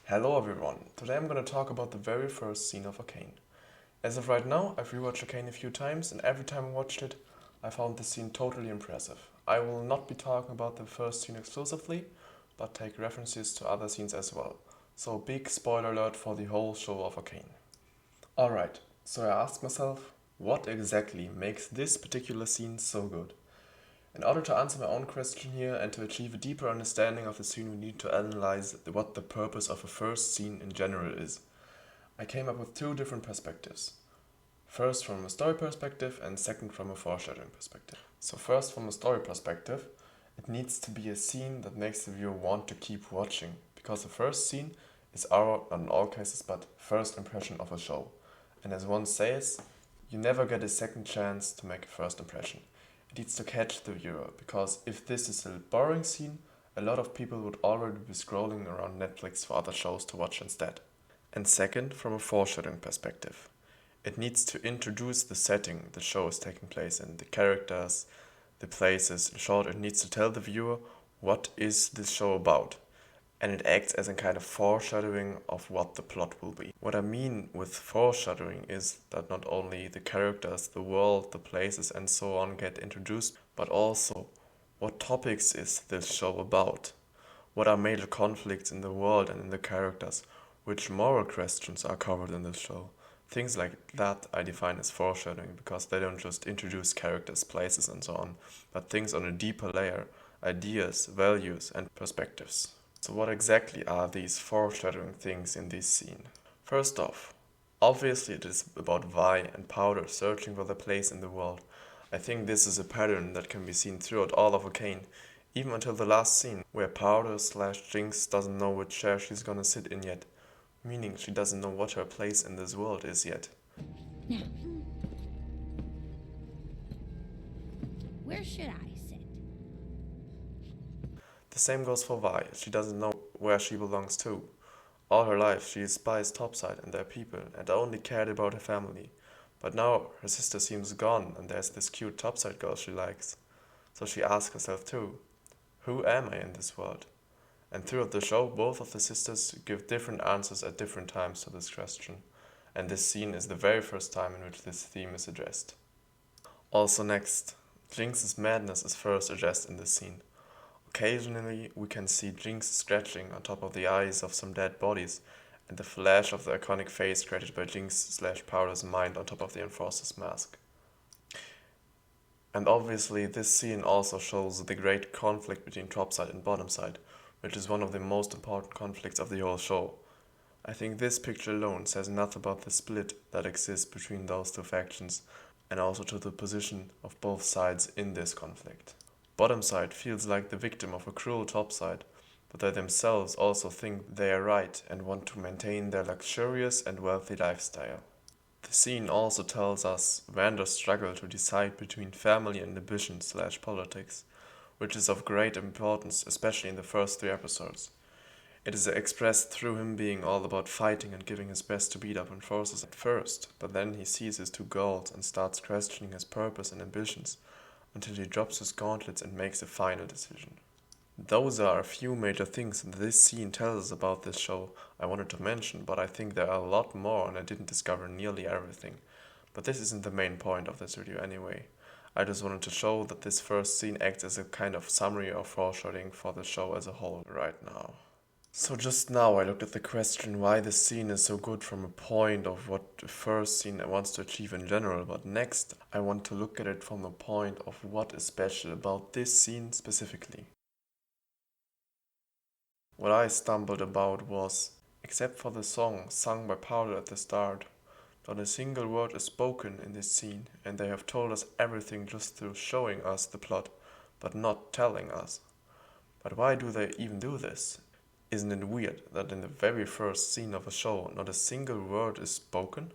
Hello everyone, today I'm going to talk about the very first scene of ARCANE. As of right now, I've rewatched ARCANE a few times and every time I watched it, I found this scene totally impressive. I will not be talking about the first scene exclusively, but take references to other scenes as well. So big spoiler alert for the whole show of ARCANE. Alright, so I asked myself, what exactly makes this particular scene so good? In order to answer my own question here and to achieve a deeper understanding of the scene, we need to analyze what the purpose of a first scene in general is. I came up with two different perspectives. First from a story perspective and second from a foreshadowing perspective. So first from a story perspective, it needs to be a scene that makes the viewer want to keep watching, because the first scene is our, not in all cases, but first impression of a show. And as one says, you never get a second chance to make a first impression. It needs to catch the viewer, because if this is a boring scene, a lot of people would already be scrolling around Netflix for other shows to watch instead. And second, from a foreshadowing perspective. It needs to introduce the setting the show is taking place in, the characters, the places. In short, it needs to tell the viewer what is this show about. And it acts as a kind of foreshadowing of what the plot will be. What I mean with foreshadowing is that not only the characters, the world, the places and so on get introduced, but also what topics is this show about? What are major conflicts in the world and in the characters? Which moral questions are covered in this show? Things like that I define as foreshadowing, because they don't just introduce characters, places and so on, but things on a deeper layer, ideas, values and perspectives. So what exactly are these foreshadowing things in this scene? First off, obviously it is about Vi and Powder searching for their place in the world. I think this is a pattern that can be seen throughout all of ARCANE, even until the last scene, where Powder/Jinx doesn't know which chair she's gonna sit in yet, meaning she doesn't know what her place in this world is yet. Now, where should I sit? The same goes for Vi. She doesn't know where she belongs to. All her life she despised Topside and their people and only cared about her family. But now her sister seems gone and there's this cute Topside girl she likes. So she asks herself too, who am I in this world? And throughout the show, both of the sisters give different answers at different times to this question. And this scene is the very first time in which this theme is addressed. Also next, Jinx's madness is first addressed in this scene. Occasionally, we can see Jinx scratching on top of the eyes of some dead bodies, and the flash of the iconic face created by Jinx/Powder's mind on top of the Enforcer's mask. And obviously, this scene also shows the great conflict between Topside and Bottomside, which is one of the most important conflicts of the whole show. I think this picture alone says enough about the split that exists between those two factions, and also to the position of both sides in this conflict. Bottomside feels like the victim of a cruel Topside, but they themselves also think they are right and want to maintain their luxurious and wealthy lifestyle. The scene also tells us Vander's struggle to decide between family and ambition/politics, which is of great importance, especially in the first 3 episodes. It is expressed through him being all about fighting and giving his best to beat up enforcers at first, but then he sees his 2 goals and starts questioning his purpose and ambitions, until he drops his gauntlets and makes a final decision. Those are a few major things that this scene tells us about this show I wanted to mention, but I think there are a lot more and I didn't discover nearly everything. But this isn't the main point of this video anyway. I just wanted to show that this first scene acts as a kind of summary or foreshadowing for the show as a whole right now. So just now I looked at the question why this scene is so good from a point of what the first scene wants to achieve in general, but next I want to look at it from the point of what is special about this scene specifically. What I stumbled about was, except for the song sung by Powder at the start, not a single word is spoken in this scene, and they have told us everything just through showing us the plot, but not telling us. But why do they even do this? Isn't it weird that in the very first scene of a show not a single word is spoken?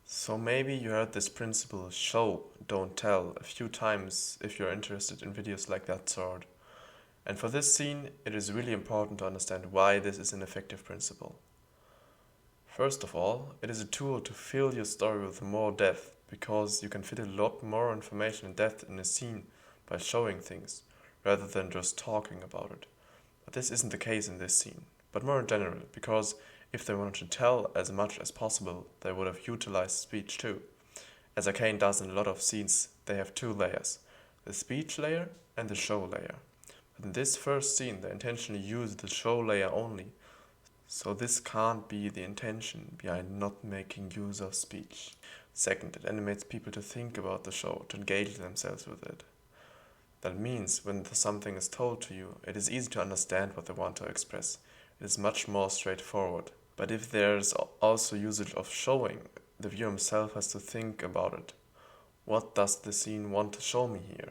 So maybe you heard this principle, show, don't tell, a few times if you're interested in videos like that sort. And for this scene, it is really important to understand why this is an effective principle. First of all, it is a tool to fill your story with more depth, because you can fit a lot more information and depth in a scene by showing things, rather than just talking about it. But this isn't the case in this scene. but more in general, because if they wanted to tell as much as possible, they would have utilized speech too. As Arcane does in a lot of scenes, they have two layers, the speech layer and the show layer. But in this first scene, they intentionally use the show layer only, so this can't be the intention behind not making use of speech. Second, it animates people to think about the show, to engage themselves with it. That means when something is told to you, it is easy to understand what they want to express. It is much more straightforward. But if there is also usage of showing, the viewer himself has to think about it. What does the scene want to show me here?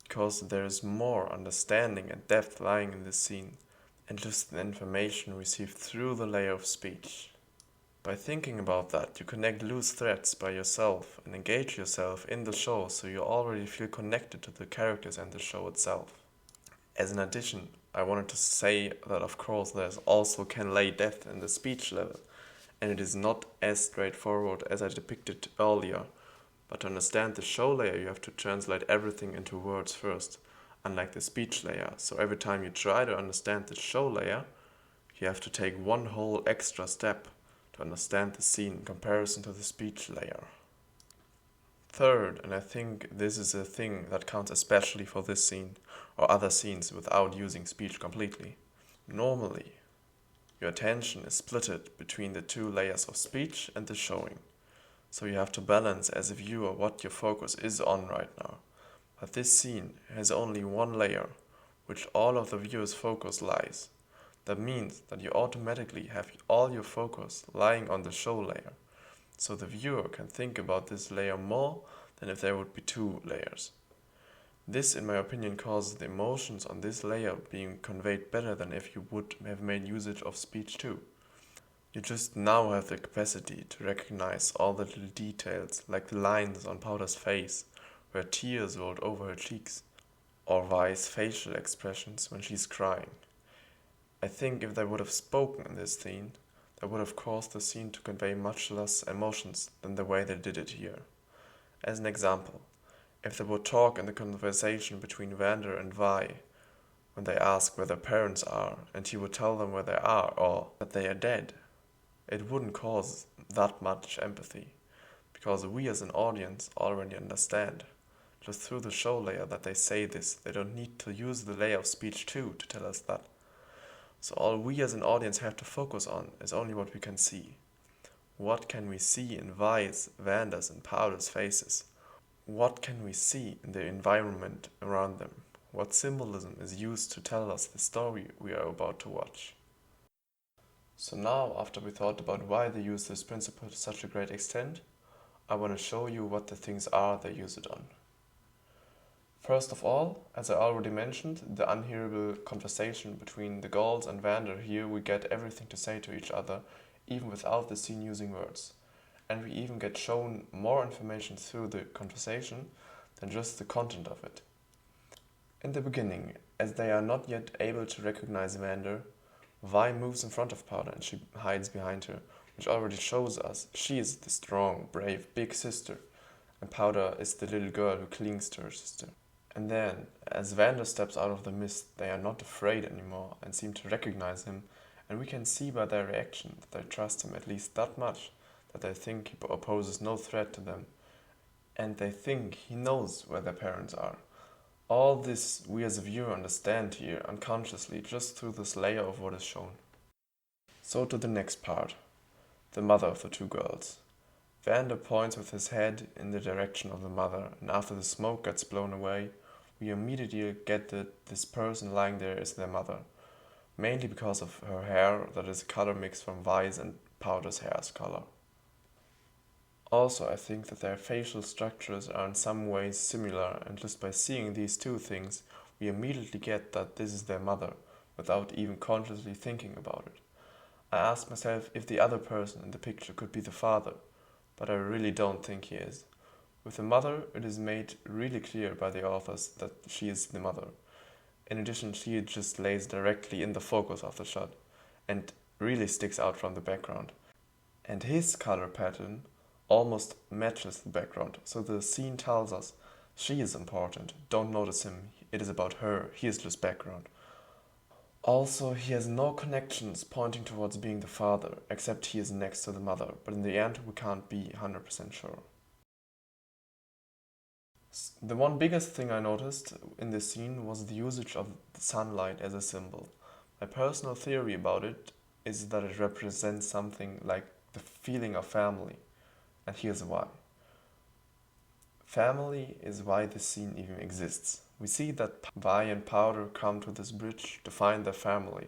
Because there is more understanding and depth lying in this scene, and just the information received through the layer of speech. By thinking about that, you connect loose threads by yourself and engage yourself in the show, so you already feel connected to the characters and the show itself. As an addition, I wanted to say that of course there also can lay depth in the speech level, and it is not as straightforward as I depicted earlier. But to understand the show layer, you have to translate everything into words first, unlike the speech layer. So every time you try to understand the show layer, you have to take one whole extra step to understand the scene in comparison to the speech layer. Third, and I think this is a thing that counts especially for this scene or other scenes without using speech completely. Normally, your attention is splitted between the two layers of speech and the showing. So you have to balance as a viewer what your focus is on right now. But this scene has only one layer, which all of the viewer's focus lies. That means that you automatically have all your focus lying on the show layer. So the viewer can think about this layer more than if there would be two layers. This, in my opinion, causes the emotions on this layer being conveyed better than if you would have made usage of speech too. You just now have the capacity to recognize all the little details, like the lines on Powder's face, where tears rolled over her cheeks, or Vi's facial expressions when she's crying. I think if they would have spoken in this scene, that would have caused the scene to convey much less emotions than the way they did it here. As an example, if they would talk in the conversation between Vander and Vi, when they ask where their parents are, and he would tell them where they are or that they are dead, it wouldn't cause that much empathy, because we as an audience already understand, just through the show layer, that they say this. They don't need to use the layer of speech too to tell us that. So all we as an audience have to focus on is only what we can see. What can we see in Vi's, Vander's and Powder's faces? What can we see in the environment around them? What symbolism is used to tell us the story we are about to watch? So now, after we thought about why they use this principle to such a great extent, I want to show you what the things are they use it on. First of all, as I already mentioned, the unhearable conversation between the girls and Vander. Here we get everything to say to each other, even without the scene using words. And we even get shown more information through the conversation than just the content of it. In the beginning, as they are not yet able to recognize Vander, Vi moves in front of Powder and she hides behind her, which already shows us she is the strong, brave, big sister, and Powder is the little girl who clings to her sister. And then, as Vander steps out of the mist, they are not afraid anymore and seem to recognize him, and we can see by their reaction that they trust him at least that much that they think he poses no threat to them, and they think he knows where their parents are. All this we as a viewer understand here unconsciously just through this layer of what is shown. So to the next part, the mother of the two girls. Vander points with his head in the direction of the mother, and after the smoke gets blown away, we immediately get that this person lying there is their mother, mainly because of her hair that is a color mix from Vi's and Powder's hair's color. Also, I think that their facial structures are in some ways similar, and just by seeing these two things, we immediately get that this is their mother, without even consciously thinking about it. I asked myself if the other person in the picture could be the father, but I really don't think he is. With the mother, it is made really clear by the authors that she is the mother. In addition, she just lays directly in the focus of the shot, and really sticks out from the background. And his color pattern almost matches the background, so the scene tells us she is important, don't notice him, it is about her, he is just background. Also, he has no connections pointing towards being the father, except he is next to the mother, but in the end we can't be 100% sure. The one biggest thing I noticed in this scene was the usage of the sunlight as a symbol. My personal theory about it is that it represents something like the feeling of family, and here's why. Family is why this scene even exists. We see that Vi and Powder come to this bridge to find their family.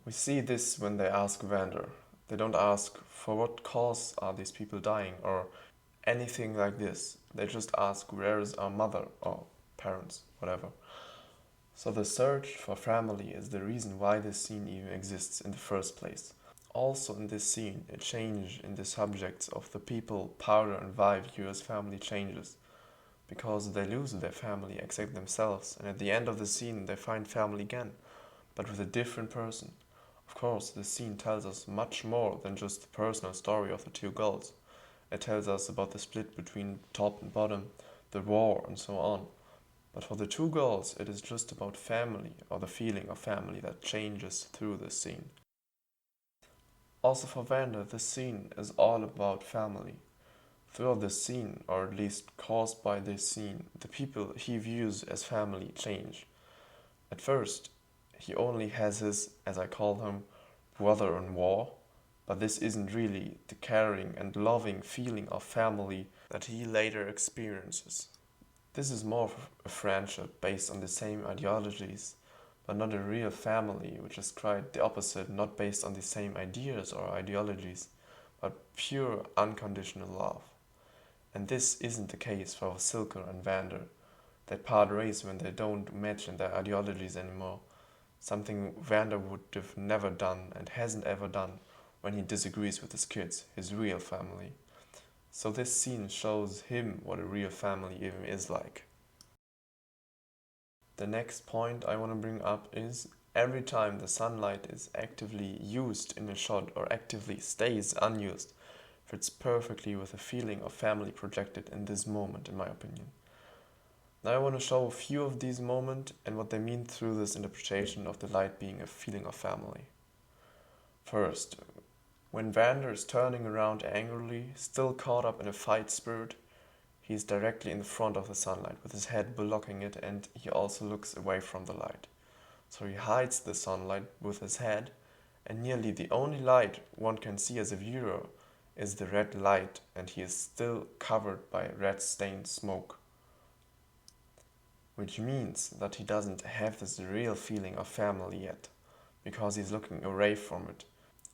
We see this when they ask Vander. They don't ask, for what cause are these people dying, or anything like this. They just ask, where is our mother, or parents, whatever. So the search for family is the reason why this scene even exists in the first place. Also in this scene, a change in the subjects of the people Powder and Vi view as family changes, because they lose their family except themselves, and at the end of the scene they find family again, but with a different person. Of course, this scene tells us much more than just the personal story of the two girls. It tells us about the split between top and bottom, the war, and so on. But for the two girls, it is just about family, or the feeling of family that changes through this scene. Also for Vander, this scene is all about family. Throughout this scene, or at least caused by this scene, the people he views as family change. At first, he only has his, as I call him, brother in war, but this isn't really the caring and loving feeling of family that he later experiences. This is more of a friendship based on the same ideologies, but not a real family, which is quite the opposite, not based on the same ideas or ideologies, but pure unconditional love. And this isn't the case for Silker and Vander. They part ways when they don't match in their ideologies anymore, something Vander would have never done and hasn't ever done when he disagrees with his kids, his real family. So this scene shows him what a real family even is like. The next point I want to bring up is every time the sunlight is actively used in a shot or actively stays unused, fits perfectly with the feeling of family projected in this moment, in my opinion. Now I want to show a few of these moments and what they mean through this interpretation of the light being a feeling of family. First, when Vander is turning around angrily, still caught up in a fight spirit, he is directly in front of the sunlight with his head blocking it, and he also looks away from the light. So he hides the sunlight with his head, and nearly the only light one can see as a viewer is the red light, and he is still covered by red stained smoke. Which means that he doesn't have this real feeling of family yet, because he's looking away from it,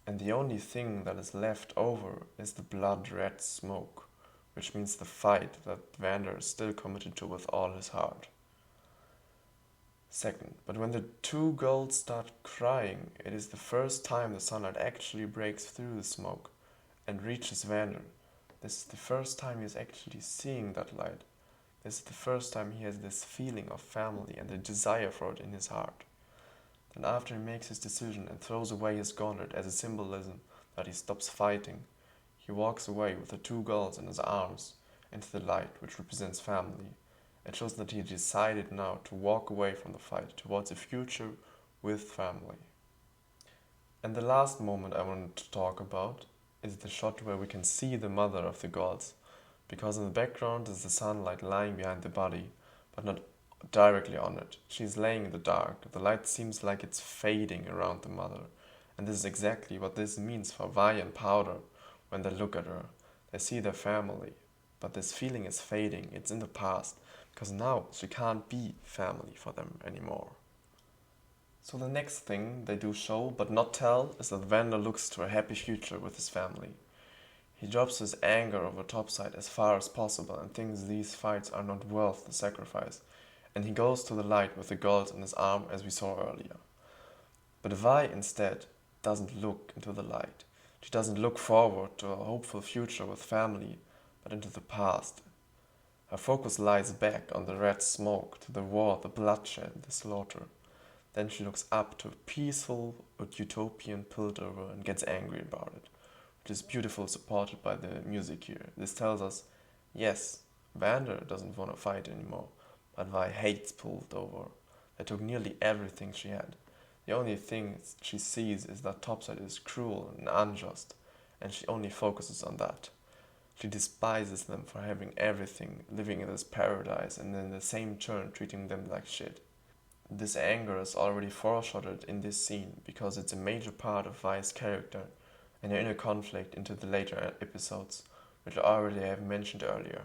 and the only thing that is left over is the blood red smoke, which means the fight that Vander is still committed to with all his heart. Second, but when the two girls start crying, it is the first time the sunlight actually breaks through the smoke and reaches Vander. This is the first time he is actually seeing that light. This is the first time he has this feeling of family and a desire for it in his heart. Then after he makes his decision and throws away his gauntlet as a symbolism that he stops fighting, he walks away with the two girls in his arms into the light, which represents family. It shows that he decided now to walk away from the fight towards a future with family. And the last moment I wanted to talk about is the shot where we can see the mother of the girls, because in the background is the sunlight lying behind the body, but not directly on it. She's laying in the dark. The light seems like it's fading around the mother, and this is exactly what this means for Vi and Powder when they look at her. They see their family, but this feeling is fading. It's in the past, because now she can't be family for them anymore. So the next thing they do show, but not tell, is that Vander looks to a happy future with his family. He drops his anger over topside as far as possible and thinks these fights are not worth the sacrifice, and he goes to the light with the girls in his arm as we saw earlier. But Vi instead doesn't look into the light. She doesn't look forward to a hopeful future with family, but into the past. Her focus lies back on the red smoke, to the war, the bloodshed, the slaughter. Then she looks up to a peaceful utopian Piltover and gets angry about it, which is beautiful, supported by the music here. This tells us, yes, Vander doesn't want to fight anymore, but Vi hates Piltover. They took nearly everything she had. The only thing she sees is that topside is cruel and unjust, and she only focuses on that. She despises them for having everything, living in this paradise, and in the same turn treating them like shit. This anger is already foreshadowed in this scene because it's a major part of Vi's character and her inner conflict into the later episodes, which I already have mentioned earlier.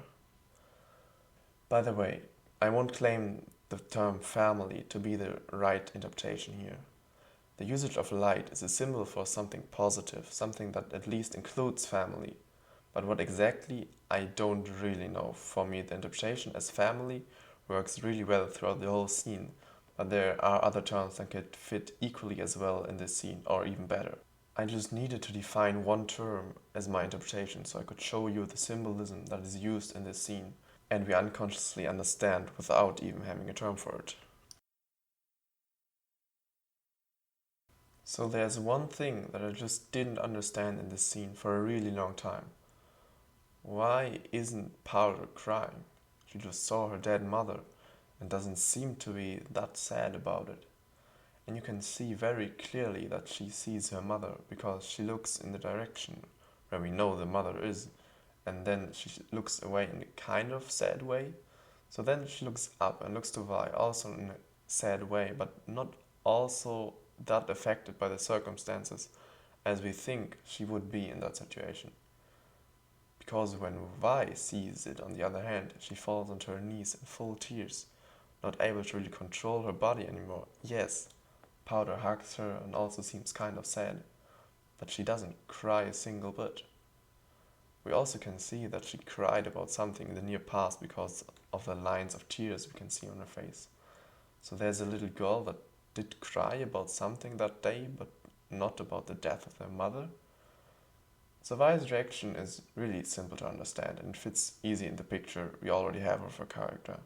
By the way, I won't claim the term family to be the right interpretation here. The usage of light is a symbol for something positive, something that at least includes family. But what exactly, I don't really know. For me, the interpretation as family works really well throughout the whole scene, but there are other terms that could fit equally as well in this scene, or even better. I just needed to define one term as my interpretation so I could show you the symbolism that is used in this scene, and we unconsciously understand without even having a term for it. So there's one thing that I just didn't understand in this scene for a really long time. Why isn't Powder crying? She just saw her dead mother and doesn't seem to be that sad about it. And you can see very clearly that she sees her mother because she looks in the direction where we know the mother is, and then she looks away in a kind of sad way. So then she looks up and looks to Vi, also in a sad way, but not also that affected by the circumstances as we think she would be in that situation. Because when Vi sees it, on the other hand, she falls onto her knees in full tears, not able to really control her body anymore. Yes, Powder hugs her and also seems kind of sad, but she doesn't cry a single bit. We also can see that she cried about something in the near past because of the lines of tears we can see on her face. So there's a little girl that did cry about something that day, but not about the death of their mother. So Vi's reaction is really simple to understand and fits easy in the picture we already have of her character.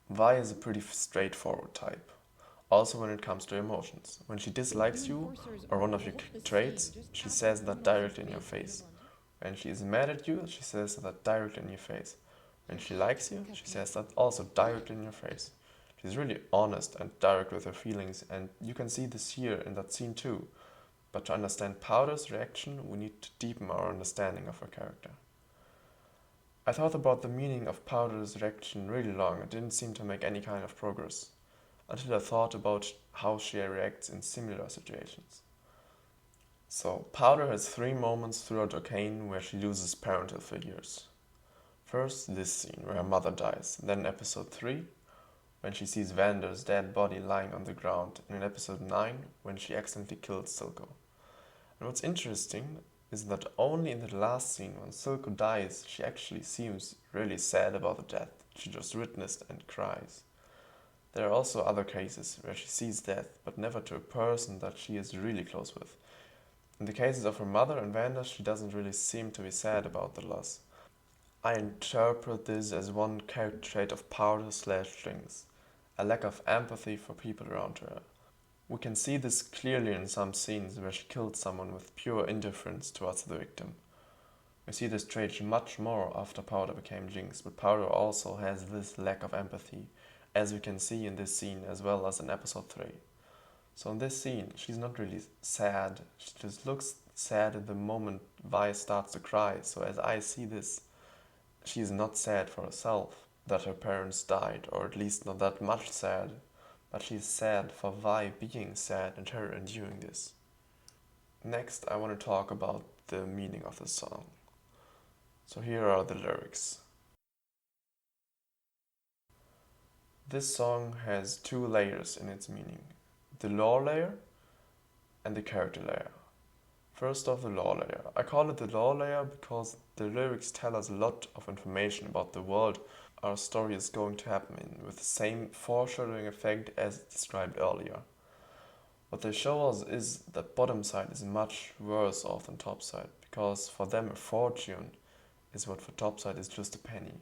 Vi is a pretty straightforward type, also when it comes to emotions. When she dislikes you or one of your traits, she says that directly in your face. When she is mad at you, she says that directly in your face. When she likes you, she says that also directly in your face. She's really honest and direct with her feelings, and you can see this here in that scene too. But to understand Powder's reaction, we need to deepen our understanding of her character. I thought about the meaning of Powder's reaction really long and didn't seem to make any kind of progress, until I thought about how she reacts in similar situations. So, Powder has 3 moments throughout Arcane where she loses parental figures. First, this scene where her mother dies, then in episode 3, when she sees Vander's dead body lying on the ground, and in episode 9, when she accidentally kills Silco. And what's interesting is that only in the last scene, when Silco dies, she actually seems really sad about the death she just witnessed and cries. There are also other cases where she sees death, but never to a person that she is really close with. In the cases of her mother and Vander, she doesn't really seem to be sad about the loss. I interpret this as one character trait of Powder/Jinx, a lack of empathy for people around her. We can see this clearly in some scenes where she killed someone with pure indifference towards the victim. We see this trait much more after Powder became Jinx, but Powder also has this lack of empathy, as we can see in this scene as well as in episode 3. So in this scene, she's not really sad, she just looks sad at the moment Vi starts to cry. So as I see this, she is not sad for herself that her parents died, or at least not that much sad, but she's sad for Vi being sad and her enduring this. Next, I want to talk about the meaning of the song. So here are the lyrics. This song has 2 layers in its meaning, the lore layer and the character layer. First off, the lore layer. I call it the lore layer because the lyrics tell us a lot of information about the world our story is going to happen in, with the same foreshadowing effect as described earlier. What they show us is that bottom side is much worse off than top side, because for them a fortune is what for top side is just a penny.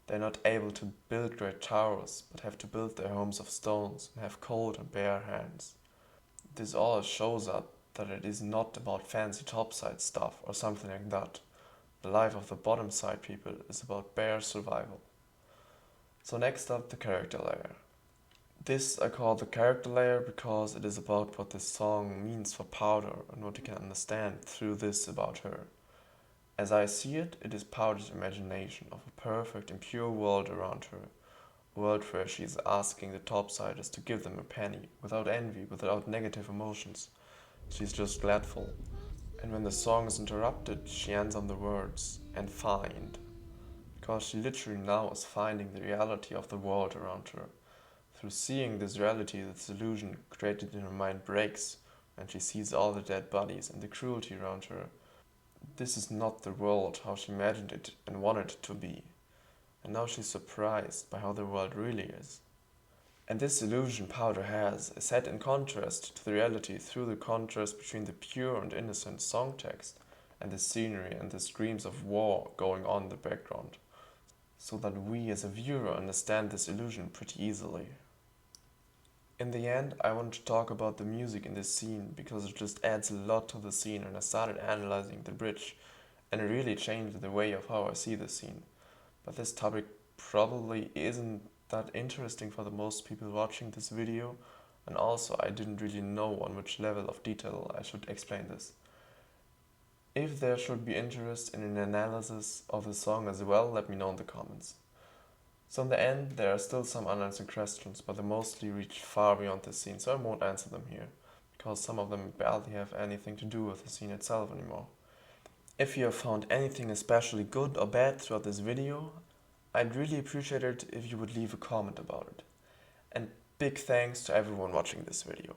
They're not able to build great towers, but have to build their homes of stones and have cold and bare hands. This all shows us that it is not about fancy topside stuff or something like that. The life of the bottom side people is about bare survival. So next up, the character layer. This I call the character layer because it is about what this song means for Powder and what you can understand through this about her. As I see it, it is Powder's imagination of a perfect and pure world around her, a world where she is asking the topsiders to give them a penny, without envy, without negative emotions. She's just gladful. And when the song is interrupted, she ends on the words, and find, because she literally now is finding the reality of the world around her. Through seeing this reality, this illusion created in her mind breaks, and she sees all the dead bodies and the cruelty around her. This is not the world how she imagined it and wanted it to be. And now she's surprised by how the world really is. And this illusion Powder has is set in contrast to the reality through the contrast between the pure and innocent song text and the scenery and the screams of war going on in the background, so that we as a viewer understand this illusion pretty easily. In the end, I want to talk about the music in this scene because it just adds a lot to the scene, and I started analyzing the bridge and it really changed the way of how I see the scene. But this topic probably isn't that interesting for the most people watching this video, and also I didn't really know on which level of detail I should explain this. If there should be interest in an analysis of the song as well, let me know in the comments. So in the end, there are still some unanswered questions, but they mostly reach far beyond the scene, so I won't answer them here, because some of them barely have anything to do with the scene itself anymore. If you have found anything especially good or bad throughout this video, I'd really appreciate it if you would leave a comment about it. And big thanks to everyone watching this video.